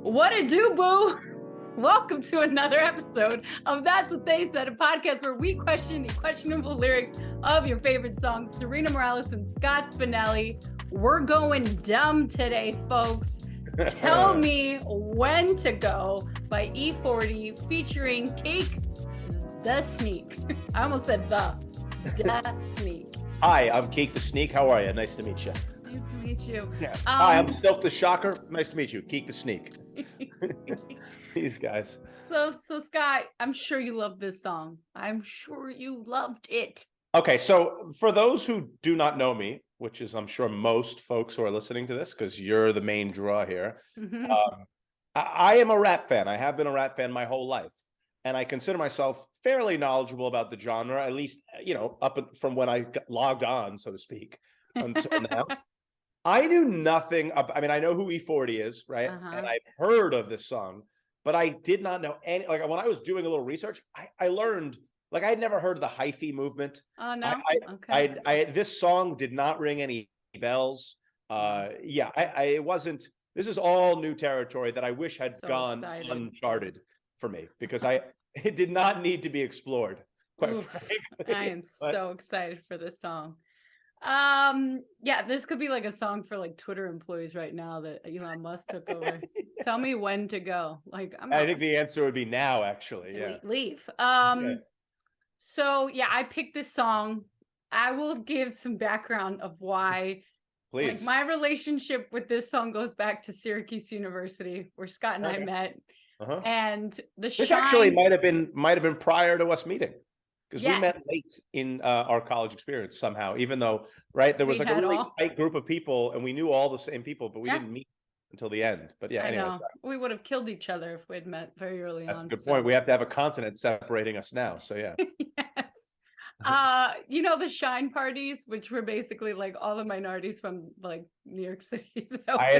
What it do, boo? Welcome to another episode of That's What They Said, a podcast where we question the questionable lyrics of your favorite songs. Sarina Morales and Scott Spinelli. We're going dumb today, folks. Tell Me When to Go by E-40 featuring Keak, the Sneak. I almost said the Sneak. Hi, I'm Keak the Sneak. How are you? Nice to meet you. Nice to meet you. Yeah. Hi, I'm Silk the Shocker. Nice to meet you. Keak the Sneak. These guys. So Scott, I'm sure you love this song. I'm sure you loved it. Okay, so for those who do not know me, which is I'm sure most folks who are listening to this, because you're the main draw here, I am a rap fan. I have been a rap fan my whole life. And I consider myself fairly knowledgeable about the genre, at least, up from when I logged on, so to speak, until now. I knew nothing. I mean, I know who E-40 is, right? And I've heard of this song, but I did not know any. Like when I was doing a little research, I learned, like, I had never heard of the hyphy movement. Oh no. Okay. This song did not ring any bells. It wasn't. This is all new territory that I wish had gone uncharted for me, because it did not need to be explored, quite frankly. I am so excited for this song. This could be like a song for like Twitter employees right now that Elon Musk took over. Tell me when to go. Like, I think the answer would be now, actually. Yeah. Leave. So I picked this song. I will give some background of why. Please. Like, my relationship with this song goes back to Syracuse University, where Scott and I met. And this actually might have been prior to us meeting, because we met late in our college experience somehow, even though there was like a really tight group of people and we knew all the same people, but we didn't meet until the end. But I know. We would have killed each other if we'd met very early on. That's a good point. We have to have a continent separating us now. So yeah. Yes. The shine parties, which were basically like all the minorities from like New York City. I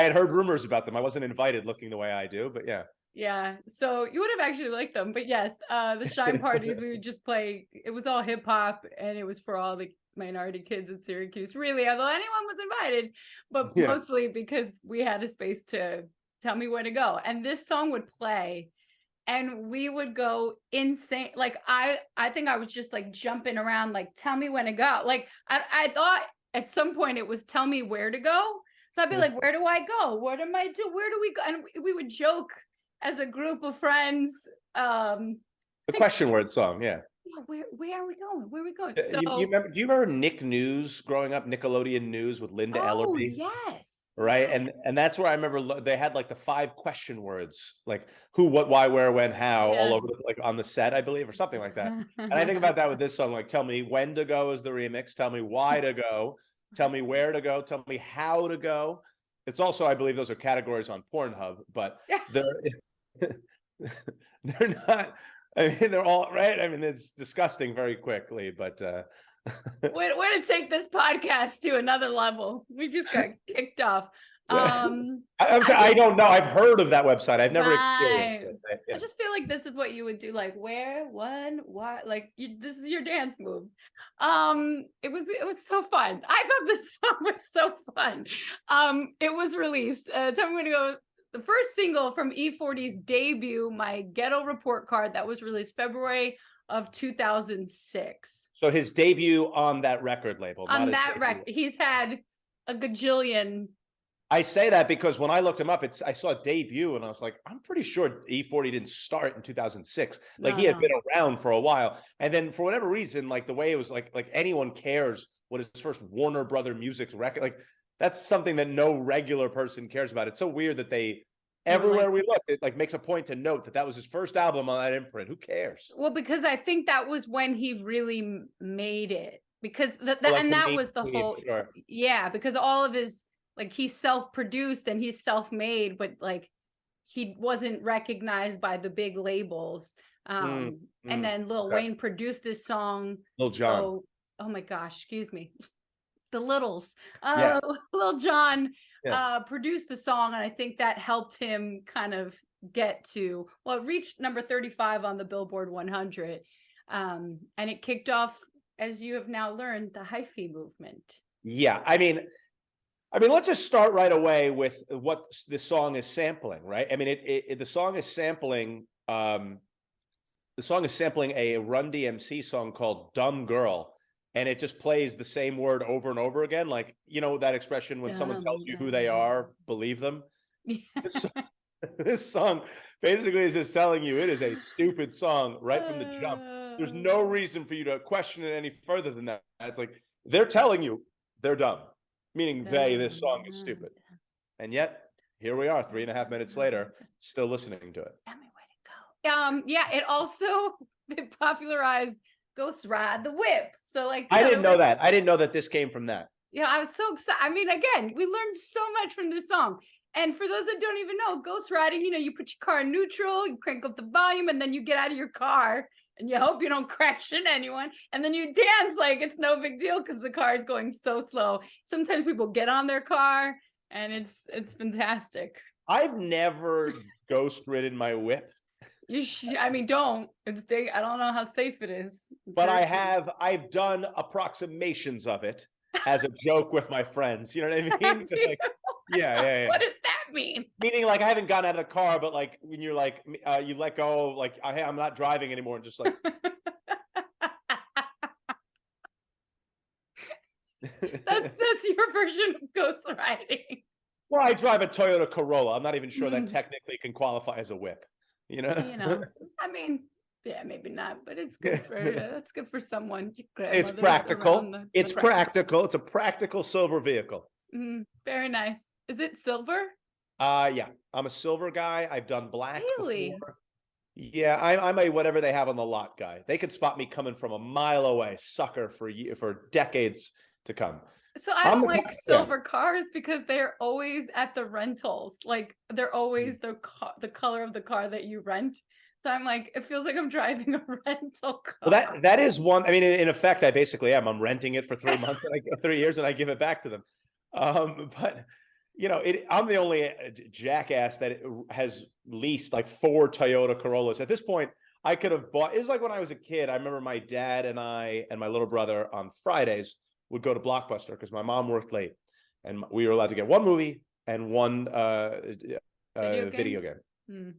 had heard rumors about them. I wasn't invited, looking the way I do, but yeah. Yeah, so you would have actually liked them. But yes, the shine parties, we would just play. It was all hip hop, and it was for all the minority kids at Syracuse, really, although anyone was invited, but mostly because we had a space to tell me where to go. And this song would play, and we would go insane. Like, I think I was just like jumping around, like, tell me when to go. Like, I thought at some point it was tell me where to go. So I'd be like, where do I go? What am I do? Where do we go? And we would joke as a group of friends. The question word song, yeah. Where are we going? Where are we going? So, do you remember Nick News growing up? Nickelodeon News with Linda Ellerbee? Yes. Right, and that's where I remember they had like the 5 question words, like who, what, why, where, when, how, all over like on the set, I believe, or something like that. And I think about that with this song, like tell me when to go is the remix, tell me why to go, tell me where to go, tell me how to go. It's also, I believe those are categories on Pornhub, but they're not. I mean, they're all right. I mean, it's disgusting very quickly, but way to take this podcast to another level. We just got kicked off. I'm sorry, I don't know. I've heard of that website. I've never experienced it. I just feel like this is what you would do, like where, when, why, like this is your dance move. It was so fun. I thought this song was so fun. It was released. Tell me when to go. The first single from E-40's debut, My Ghetto Report Card, that was released February of 2006. So his debut on that record label. On that record, he's had a gajillion. I say that because when I looked him up, I saw debut and I was like, I'm pretty sure E-40 didn't start in 2006. Like he had been around for a while. And then for whatever reason, like the way it was like anyone cares what his first Warner Brother Music record, like that's something that no regular person cares about. It's so weird that everywhere we looked, it like makes a point to note that was his first album on that imprint. Who cares? Well, because I think that was when he really made it, because that was the whole, because all of his, like, he's self-produced and he's self-made, but like he wasn't recognized by the big labels. And then Lil Wayne produced this song. Lil Jon. So, oh my gosh, excuse me. The Littles. Lil Jon produced the song, and I think that helped him kind of get to, well, it reached number 35 on the Billboard 100. And it kicked off, as you have now learned, the hyphy movement. Yeah, I mean, I mean, let's just start right away with what the song is sampling, right? I mean, the song is sampling a Run DMC song called "Dumb Girl," and it just plays the same word over and over again. Like, you know that expression when someone tells you who they are, believe them. This song basically is just telling you it is a stupid song right from the jump. There's no reason for you to question it any further than that. It's like they're telling you they're dumb, meaning this song is stupid. And yet, here we are 3.5 minutes later, still listening to it. Tell me where to go. Yeah, it also popularized Ghost Ride the Whip. So like, I didn't know that. I didn't know that this came from that. Yeah, I was so excited. I mean, again, we learned so much from this song. And for those that don't even know, ghost riding, you put your car in neutral, you crank up the volume, and then you get out of your car and you hope you don't crash into anyone. And then you dance like it's no big deal because the car is going so slow. Sometimes people get on their car and it's fantastic. I've never ghost ridden my whip. I mean, don't. I don't know how safe it is. But I've done approximations of it as a joke with my friends. You know what I mean? Like, yeah. What does that mean? Meaning, like, I haven't gotten out of the car, but like when you're like, you let go, like, I'm not driving anymore, and just like. That's your version of ghost riding. Well, I drive a Toyota Corolla. I'm not even sure that technically can qualify as a whip. You know. I mean, yeah, maybe not, but it's good for it's good for someone. It's practical. It's practical. It's a practical silver vehicle. Very nice. Is it silver? Yeah, I'm a silver guy. I've done black. Really? Before. Yeah, I'm a whatever they have on the lot guy. They could spot me coming from a mile away, sucker for decades to come. So I don't like silver cars because they're always at the rentals. Like they're always the color of the car that you rent. So I'm like, it feels like I'm driving a rental car. Well, that is one. I mean, in effect, I basically am. I'm renting it for 3 months, 3 years, and I give it back to them. But I'm the only jackass that has leased like 4 Toyota Corollas. At this point, I could have bought. It's like when I was a kid. I remember my dad and I and my little brother on Fridays would go to Blockbuster because my mom worked late, and we were allowed to get one movie and one video game.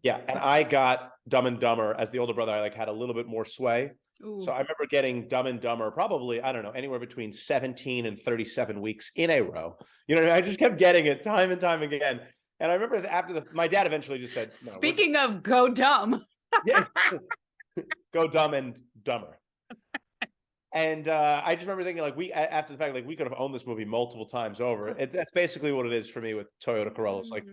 Yeah, and I got Dumb and Dumber as the older brother. I had a little bit more sway. Ooh. So I remember getting Dumb and Dumber probably, I don't know, anywhere between 17 and 37 weeks in a row. I just kept getting it time and time again. And I remember after my dad eventually just said, no, speaking of go dumb. Yeah, go Dumb and Dumber. And I just remember thinking, after the fact, we could have owned this movie multiple times over. That's basically what it is for me with Toyota Corollas. Like,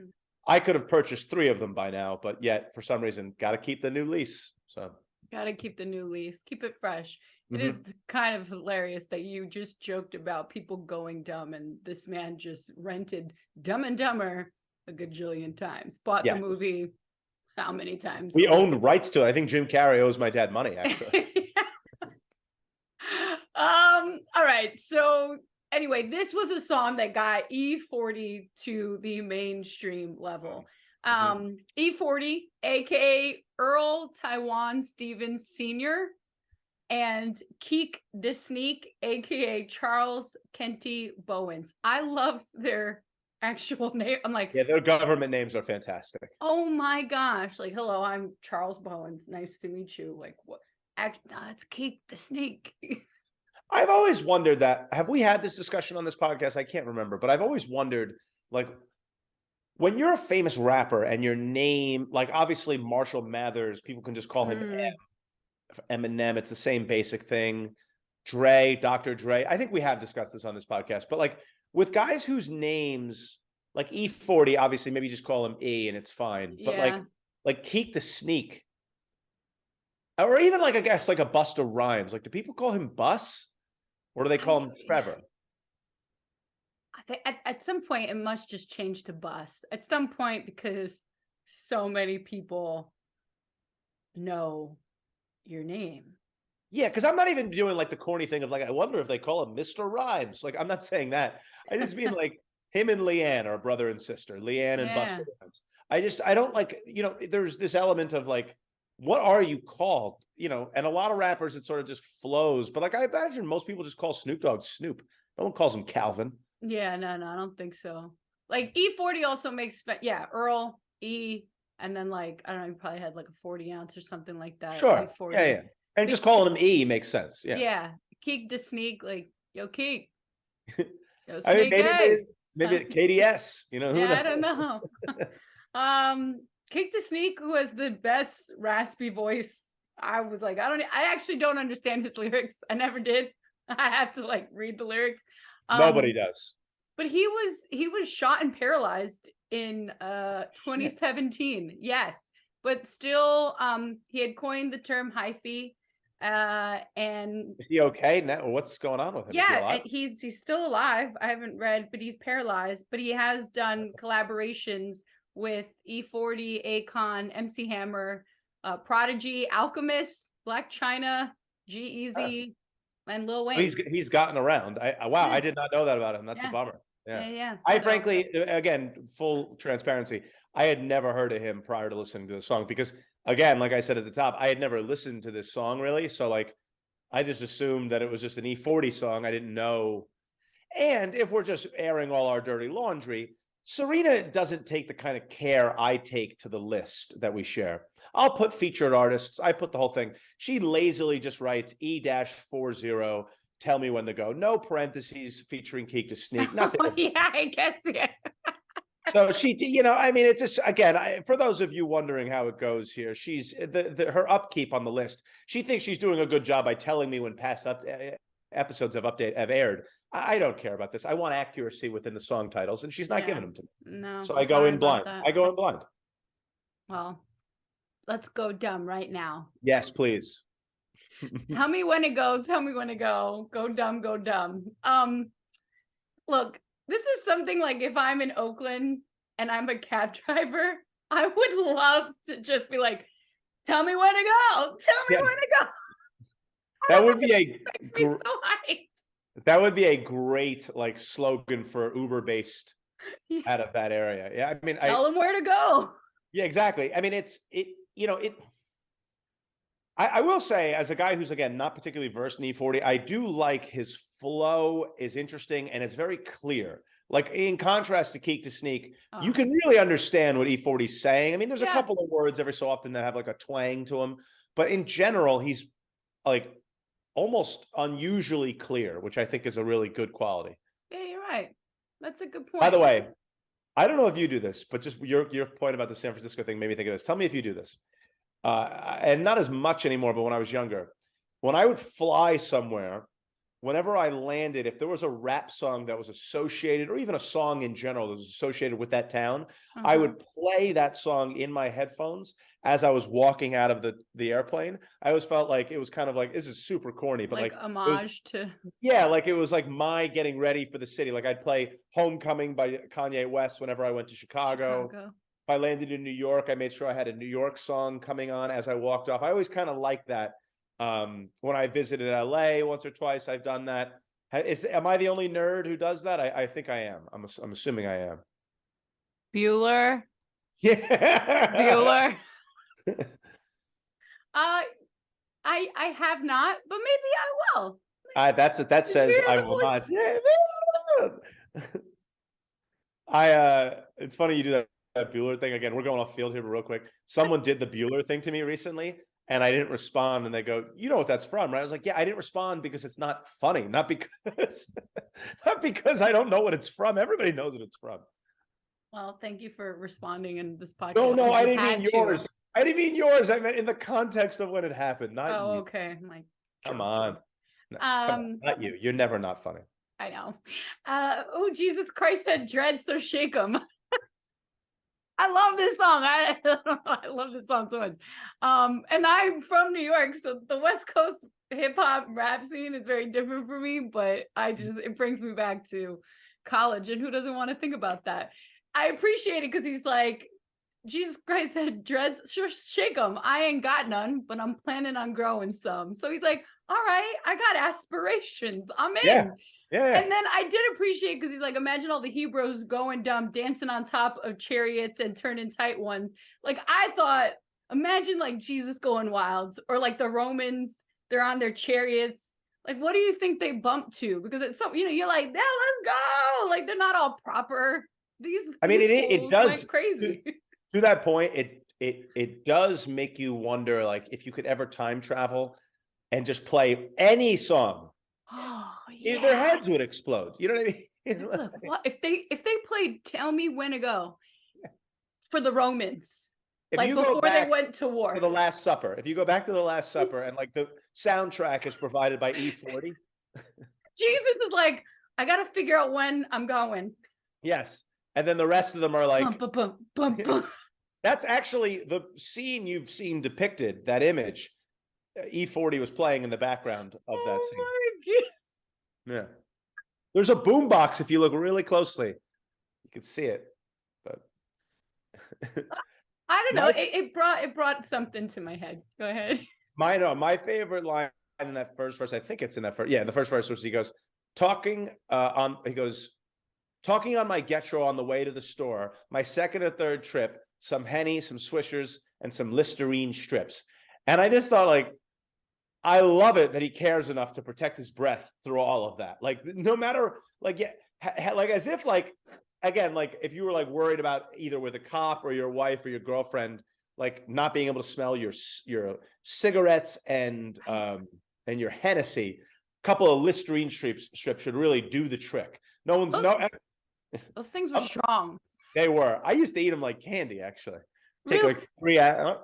I could have purchased 3 of them by now, but yet for some reason, got to keep the new lease. So got to keep the new lease, keep it fresh. It is kind of hilarious that you just joked about people going dumb, and this man just rented Dumb and Dumber a gajillion times. Bought the movie how many times? We owned rights to it. I think Jim Carrey owes my dad money, actually. All right. So anyway, this was a song that got E-40 to the mainstream level. E-40, aka Earl Taiwan Stevens Sr., and Keak the Sneak, aka Charles Kenty Bowens. I love their actual name. I'm like, yeah, their government names are fantastic. Oh my gosh! Like, hello, I'm Charles Bowens. Nice to meet you. Like, what? No, it's Keak the Sneak. I've always wondered that. Have we had this discussion on this podcast? I can't remember, but I've always wondered, like, when you're a famous rapper and your name, like, obviously Marshall Mathers, people can just call him Eminem. It's the same basic thing. Dre, Dr. Dre. I think we have discussed this on this podcast, but like with guys whose names, like E-40, obviously maybe just call him E and it's fine. But like Keak the Sneak, or even like, I guess, like a Busta Rhymes. Like, do people call him Bus? Or do they call him Trevor? I think at some point it must just change to Bus. At some point, because so many people know your name. Yeah, because I'm not even doing like the corny thing of like, I wonder if they call him Mr. Rhymes. Like, I'm not saying that. I just mean like him and Leanne are brother and sister. Leanne and Busta Rhymes. I don't like, there's this element of like, what are you called? And a lot of rappers, it sort of just flows. But like, I imagine most people just call Snoop Dogg Snoop. No one calls him Calvin. Yeah, no, I don't think so. Like E-40 also makes, Earl, E, and then like, I don't know, he probably had like a 40 ounce or something like that. Sure. E-40. Yeah. And But just calling him E makes sense. Yeah. yeah, Keak the Sneak, like, yo, Keak, yo, I mean, Sneak, hey. maybe KDS, who Yeah, knows? I don't know. Keak the Sneak, who has the best raspy voice. I was like, I actually don't understand his lyrics. I never did. I have to like read the lyrics. Nobody does. But he was shot and paralyzed in Shit. 2017. Yes. But still he had coined the term hyphy. And Is he okay now? What's going on with him? Is he yeah, alive? and he's still alive. I haven't read, but he's paralyzed. But he has done collaborations with E-40, Akon, MC Hammer, Prodigy, Alchemist, Black China, G-Eazy, and Lil Oh, Wayne. he's gotten around. Wow, Yeah, I did not know that about him. That's a yeah, bummer. Yeah. yeah. I So frankly, again, full transparency, I had never heard of him prior to listening to the song because, again, like I said at the top, I had never listened to this song really. So like, I just assumed that it was just an E-40 song. I didn't know. And if we're just airing all our dirty laundry, Sarina doesn't take the kind of care I take to the list that we share. I'll put featured artists. I put the whole thing. She lazily just writes E-40, tell me when to go. No parentheses featuring Keak to Sneak. Nothing. yeah, I guess yeah. So she, I mean, it's just, again, for those of you wondering how it goes here, she's her upkeep on the list. She thinks she's doing a good job by telling me when past episodes have aired. I don't care about this. I want accuracy within the song titles, and she's not giving them to me. No. So I go in blind. I go in blind. Well, let's go dumb right now. Yes, please. Tell me when to go. Tell me when to go. Go dumb. Go dumb. Look, this is something like if I'm in Oakland and I'm a cab driver, I would love to just be like, tell me when to go. Tell me when to go. That would be makes me so hyped. That would be a great like slogan for Uber-based out of that area. Yeah, I mean, tell them where to go. Yeah, exactly. I mean, I will say, as a guy who's, again, not particularly versed in E-40, I do like his flow is interesting and it's very clear. Like, in contrast to Keak to Sneak, you can really understand what E-40 is saying. I mean, there's a couple of words every so often that have like a twang to them, but in general, he's like almost unusually clear, which I think is a really good quality. Yeah, you're right. That's a good point. By the way, I don't know if you do this, but just your point about the San Francisco thing made me think of this. Tell me if you do this. And not as much anymore, but when I was younger, when I would fly somewhere, whenever I landed, if there was a rap song that was associated, or even a song in general that was associated with that town, I would play that song in my headphones as I was walking out of the airplane. I always felt like it was kind of like, this is super corny, but like homage to. Yeah, like it was like my getting ready for the city. Like I'd play Homecoming by Kanye West whenever I went to Chicago. If I landed in New York, I made sure I had a New York song coming on as I walked off. I always kind of liked that. When I visited LA once or twice, I've done that. Am I the only nerd who does that? I think I am. I'm assuming I am. Bueller. Yeah. Bueller. I have not, but maybe I will. That says I will not. It's funny you do that Bueller thing again. We're going off field here, but real quick. Someone did the Bueller thing to me recently, and I didn't respond. And they go, "You know what that's from, right?" I was like, "Yeah, I didn't respond because it's not funny, not because I don't know what it's from. Everybody knows what it's from." Well, thank you for responding in this podcast. No, I didn't mean yours. I didn't mean yours. I meant in the context of when it happened, not you. Okay. I'm like, come on. No, come on, not you. You're never not funny. I know. Oh, Jesus Christ, that dread, so shake 'em. I love this song. I love this song so much. And I'm from New York, so the West Coast hip hop rap scene is very different for me, but it brings me back to college, and who doesn't want to think about that? I appreciate it because he's like, Jesus Christ had dreads, sure, shake them. I ain't got none, but I'm planning on growing some. So he's like, all right, I got aspirations. I'm in. Yeah. And then I did appreciate because he's like, imagine all the Hebrews going dumb, dancing on top of chariots and turning tight ones. Like I thought, imagine like Jesus going wild, or like the Romans, they're on their chariots Like, what do you think they bump to? Because it's so, you're like, yeah, let's go. Like, they're not all proper. These It fools does went crazy. to that point. It does make you wonder, like, if you could ever time travel and just play any song, Oh their yeah. heads would explode. You know what I mean? Look, what if they played "Tell Me When to Go" for the Romans, If like you go before they back went to to war? the Last Supper, if you go back to the Last Supper, and like the soundtrack is provided by E-40. Jesus is like, I got to figure out when I'm going. Yes, and then the rest of them are Bum, like, bum, bum, bum, bum. that's actually the scene you've seen depicted. That image, E-40 was playing in the background of that scene. Oh my God. Yeah, there's a boombox if you look really closely, you can see it. But I don't know. my, It brought something to my head. Go ahead. my favorite line in that first verse, I think it's in that first, yeah, in the first verse, was he goes talking talking on my Getro on the way to the store, my second or third trip, some Henny, some Swishers, and some Listerine strips. And I just thought, like, I love it that he cares enough to protect his breath through all of that. Like, no matter, like, yeah, like, as if, like, again, like, if you were like worried about either with a cop or your wife or your girlfriend, like, not being able to smell your cigarettes and your Hennessy, a couple of Listerine strips should really do the trick. No one's Those things were strong. They were. I used to eat them like candy, actually. Take Really? like 3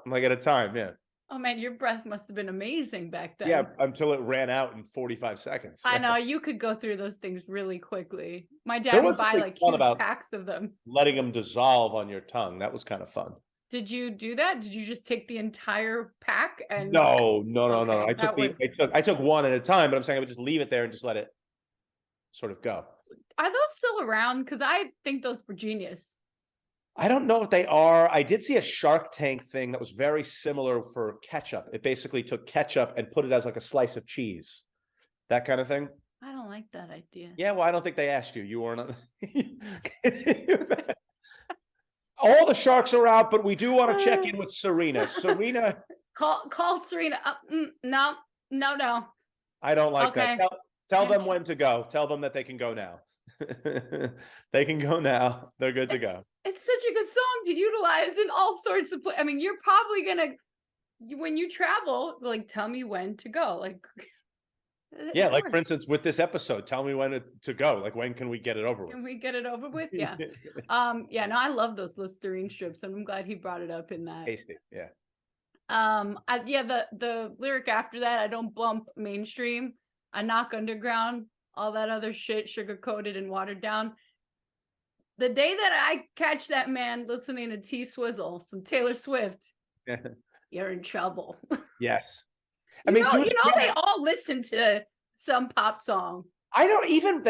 like at a time. Yeah. Oh man, your breath must have been amazing back then. Yeah, until it ran out in 45 seconds. I know, you could go through those things really quickly. My There dad would was buy something like fun huge about packs of them. letting them dissolve on your tongue. That was kind of fun. Did you do that? Did you just take the entire pack and No. Okay, I took one at a time, but I'm saying I would just leave it there and just let it sort of go. Are those still around? Because I think those were genius. I don't know if they are. I did see a Shark Tank thing that was very similar for ketchup. It basically took ketchup and put it as like a slice of cheese, that kind of thing. I don't like that idea. Yeah, well, I don't think they asked you. You weren't on. All the sharks are out, but we do want to check in with Sarina. Sarina, call Sarina. No. I don't like Okay. that. Tell them when to go. Tell them that they can go now. They can go now. They're good to go. It's such a good song to utilize in all sorts of I mean, you're probably gonna, when you travel, like, tell me when to go. Like, yeah, like, for instance, with this episode, tell me when to go. Like, when can we get it over with? Can we get it over with? Yeah. Yeah, no, I love those Listerine strips, and I'm glad he brought it up in that. Tasty, yeah. The lyric after that, I don't bump mainstream, I knock underground, all that other shit, sugar coated and watered down. The day that I catch that man listening to T Swizzle, some Taylor Swift, you're in trouble. Yes. They all listen to some pop song. I don't even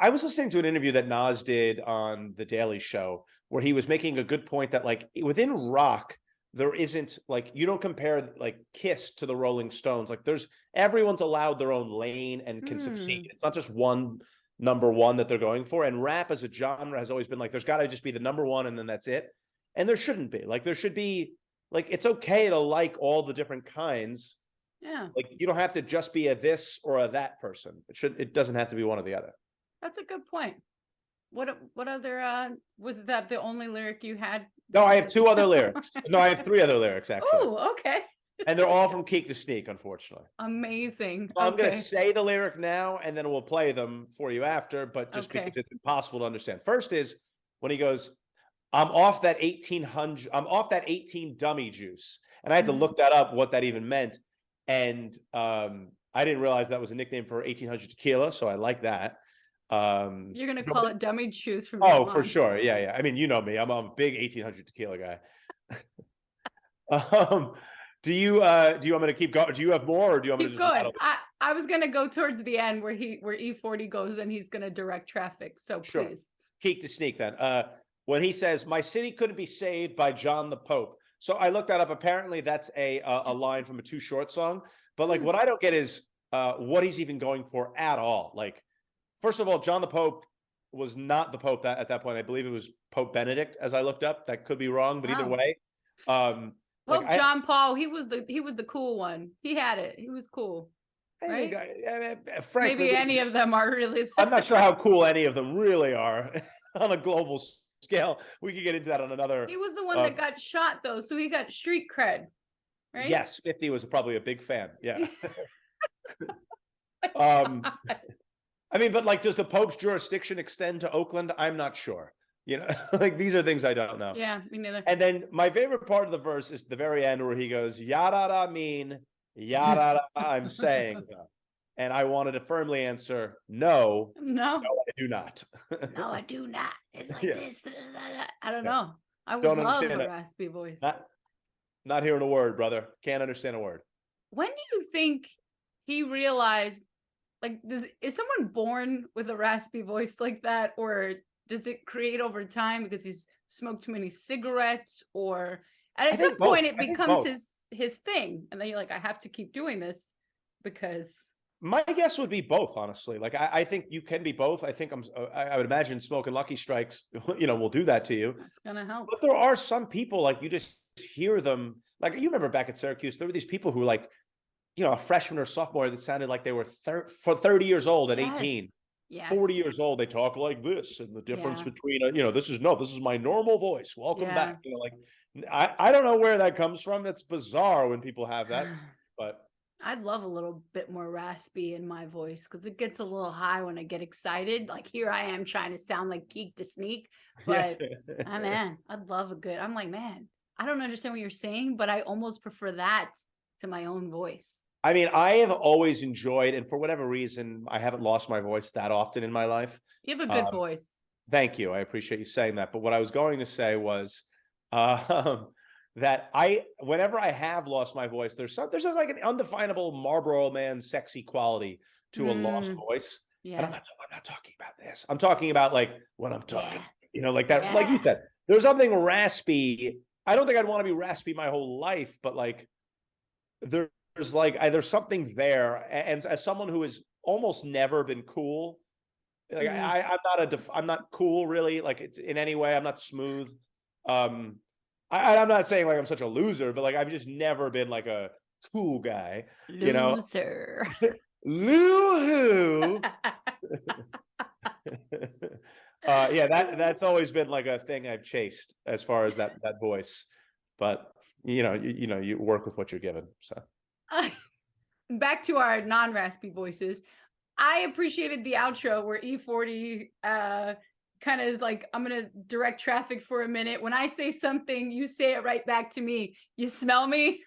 I was listening to an interview that Nas did on The Daily Show where he was making a good point that, like, within rock, there isn't, like, you don't compare like Kiss to the Rolling Stones. Like, everyone's allowed their own lane and can succeed. It's not just one number one that they're going for. And rap as a genre has always been like, there's got to just be the number one and then that's it. And there shouldn't be. Like, there should be, like, it's okay to like all the different kinds. Yeah. Like, you don't have to just be a this or a that person. It doesn't have to be one or the other. That's a good point. What other was that the only lyric you had? No, I have 2 other lyrics. No, I have 3 other lyrics, actually. Oh, okay. And they're all from Keak to Sneak, unfortunately. Amazing. So I'm going to say the lyric now, and then we'll play them for you after, but just because it's impossible to understand. First is when he goes, I'm off that 18 dummy juice. And I had to look that up, what that even meant. And I didn't realize that was a nickname for 1800 tequila, so I like that. You're going to call it dummy juice from now on. For sure. Yeah. I mean, you know me. I'm a big 1800 tequila guy. Do you want me to keep going? Do you have more, or do you want me to keep going? I was gonna go towards the end where E-40 goes and he's gonna direct traffic. So sure. Please. Keak to Sneak then. When he says, "My city couldn't be saved by John the Pope." So I looked that up. Apparently that's a line from a Too Short song. But like, what I don't get is what he's even going for at all. Like, first of all, John the Pope was not the Pope at that point. I believe it was Pope Benedict, as I looked up. That could be wrong, but either way. Pope John Paul, he was the cool one. He had it. He was cool. right? Frankly, Maybe any of them are really. I'm not sure how cool any of them really are on a global scale. We could get into that on another. He was the one that got shot, though, so he got street cred, right? Yes, 50 was probably a big fan. Yeah. I mean, but like, does the Pope's jurisdiction extend to Oakland? I'm not sure. You know, like these are things I don't know. Yeah, me neither. And then my favorite part of the verse is the very end where he goes, yada mean, yada I'm saying. And I wanted to firmly answer, no, I do not. No, I do not. It's like Yeah. this. I don't know. I would Don't love a understand it. raspy voice. Not hearing a word, brother. Can't understand a word. When do you think he realized, like, is someone born with a raspy voice like that, or does it create over time because he's smoked too many cigarettes, or at some point it becomes his thing, and then you're like, I have to keep doing this because. My guess would be both, honestly. Like, I think you can be both. I think I would imagine smoking Lucky Strikes, will do that to you. It's gonna help. But there are some people, like, you just hear them. Like, you remember back at Syracuse, there were these people who were like, a freshman or sophomore that sounded like they were 30 years old at 18. Yes. 40 years old, they talk like this, and the difference between, this is my normal voice. Welcome back. Like, I don't know where that comes from. It's bizarre when people have that, but. I'd love a little bit more raspy in my voice because it gets a little high when I get excited. Like, here I am trying to sound like Keak to Sneak, but man, I'd love a good. I'm like, man, I don't understand what you're saying, but I almost prefer that to my own voice. I mean, I have always enjoyed, and for whatever reason, I haven't lost my voice that often in my life. You have a good voice. Thank you. I appreciate you saying that. But what I was going to say was, that whenever I have lost my voice, there's like an undefinable Marlboro Man sexy quality to a lost voice. Yes. And I'm not talking about this. I'm talking about like when I'm talking, like that, like you said, there's something raspy. I don't think I'd want to be raspy my whole life, but like there's something there. And as someone who has almost never been cool, like I'm not cool really, like it's in any way. I'm not smooth. I'm not saying like I'm such a loser, but like I've just never been like a cool guy, loser. Loo-hoo. That's always been like a thing I've chased as far as that voice. But you work with what you're given. So back to our non-raspy voices. I appreciated the outro where E-40 kind of is like, I'm going to direct traffic for a minute. When I say something, you say it right back to me. You smell me?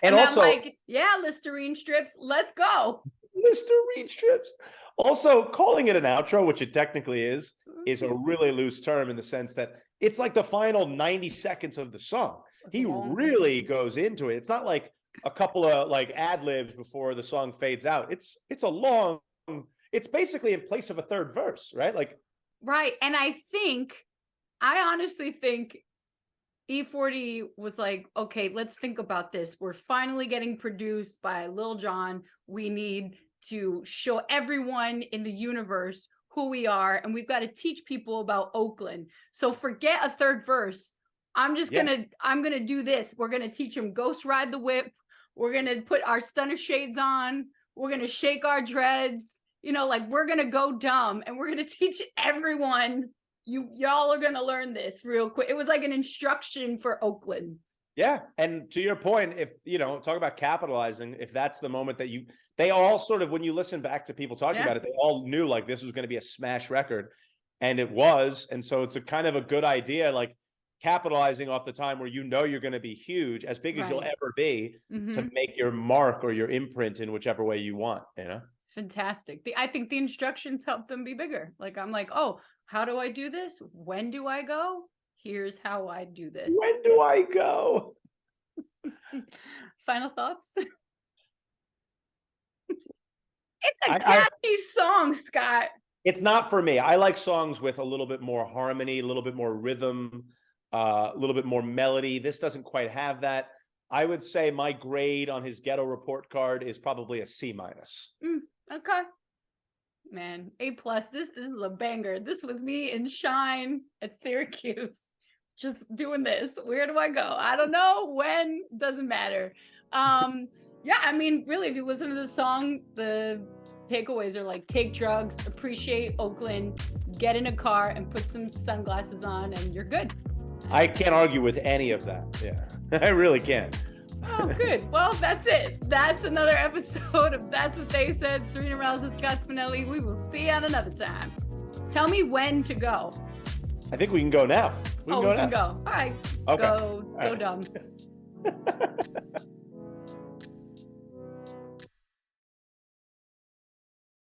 And also, I'm like, yeah, Listerine strips, let's go. Listerine strips. Also, calling it an outro, which it technically is a really loose term in the sense that it's like the final 90 seconds of the song. He really goes into it. It's not like a couple of like ad libs before the song fades out. It's basically in place of a third verse, right? Like, right. And I honestly think E-40 was like, okay, let's think about this. We're finally getting produced by Lil Jon. We need to show everyone in the universe who we are, and we've got to teach people about Oakland. So forget a third verse. I'm gonna do this. We're gonna teach them Ghost Ride the Whip. We're gonna put our stunner shades on. We're gonna shake our dreads. Like we're gonna go dumb, and we're gonna teach everyone. Y'all are gonna learn this real quick. It was like an instruction for Oakland. Yeah, and to your point, if talk about capitalizing, if that's the moment that they all sort of, when you listen back to people talking about it, they all knew like this was going to be a smash record, and it was, and so it's a kind of a good idea, like capitalizing off the time where you're going to be huge, as big as you'll ever be, to make your mark or your imprint in whichever way you want. It's fantastic. I think the instructions help them be bigger. Like I'm like, oh, how do I do this? When do I go? Here's how I do this. When do I go? Final thoughts? It's a catchy song, Scott. It's not for me. I like songs with a little bit more harmony, a little bit more rhythm, a little bit more melody. This doesn't quite have that. I would say my grade on his Ghetto Report card is probably a C-. Okay. Man, A+. This is a banger. This was me in Shine at Syracuse. Just doing this. Where do I go? I don't know. When? Doesn't matter. Yeah, I mean, really, if you listen to the song, the takeaways are like, take drugs, appreciate Oakland, get in a car and put some sunglasses on and you're good. I can't argue with any of that. Yeah, I really can't. Oh, good. Well, that's it. That's another episode of That's What They Said. Sarina&Scott Spinelli. We will see you at another time. Tell me when to go. I think we can go now. We can go. All right. Okay. Go dumb.